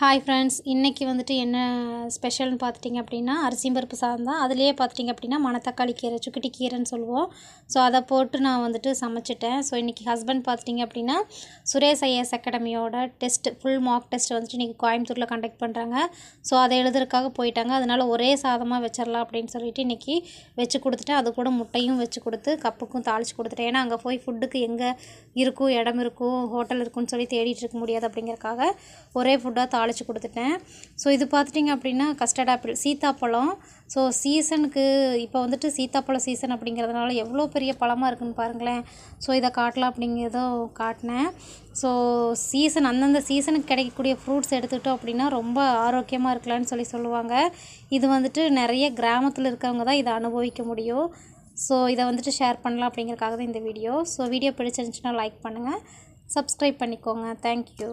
Hi friends, இன்றைக்கி வந்துட்டு என்ன ஸ்பெஷல்னு பார்த்துட்டிங்க அப்படின்னா அரிசியும் பருப்பு சாதம் தான். அதுலேயே பார்த்துட்டிங்க அப்படின்னா மணத்தக்காளி கீரை, சுக்கிட்டி கீரைன்னு சொல்லுவோம். ஸோ அதை போட்டு நான் வந்துட்டு சமைச்சிட்டேன். ஸோ இன்றைக்கி ஹஸ்பண்ட் பார்த்துட்டிங்க அப்படின்னா சுரேஷ் ஐஏஎஸ் அகாடமியோட ஃபுல் மார்க் டெஸ்ட் வந்துட்டு இன்றைக்கி கோயம்புத்தூரில் கண்டக்ட் பண்ணுறாங்க. ஸோ அதை எழுதுறதுக்காக போயிட்டாங்க. அதனால் ஒரே சாதமாக வச்சிடலாம் அப்படின்னு சொல்லிட்டு இன்றைக்கி வச்சு கொடுத்துட்டேன். அது கூட முட்டையும் வச்சு கொடுத்து கப்புக்கும் தாளித்து கொடுத்துட்டேன். ஏன்னா அங்கே போய் ஃபுட்டுக்கு எங்கே இருக்கும், இடம் இருக்கும், ஹோட்டல் இருக்குன்னு சொல்லி தேடிட்டு இருக்க முடியாது அப்படிங்கிறக்காக ஒரே ஃபுட்டாக தாளித்து கொடுத்துட்டேன். ஸோ இது பார்த்துட்டிங்க அப்படின்னா கஸ்டர்ட் ஆப்பிள், சீத்தாப்பழம். ஸோ சீசனுக்கு இப்போ வந்துட்டு சீத்தாப்பழம் சீசன் அப்படிங்கிறதுனால எவ்வளோ பெரிய பழமாக இருக்குதுன்னு பாருங்களேன். ஸோ இதை காட்டலாம் அப்படிங்கிறதோ காட்டினேன். ஸோ அந்தந்த சீசனுக்கு கிடைக்கக்கூடிய ஃப்ரூட்ஸ் எடுத்துக்கிட்டோம் அப்படின்னா ரொம்ப ஆரோக்கியமாக இருக்கலான்னு சொல்லுவாங்க. இது வந்துட்டு நிறைய கிராமத்தில் இருக்கிறவங்க தான் இதை அனுபவிக்க முடியும். ஸோ இதை வந்துட்டு ஷேர் பண்ணலாம் அப்படிங்கிறதுக்காக தான் இந்த வீடியோ. ஸோ வீடியோ பிடிச்சிருந்துச்சுன்னா லைக் பண்ணுங்கள், சப்ஸ்கிரைப் பண்ணிக்கோங்க. தேங்க்யூ.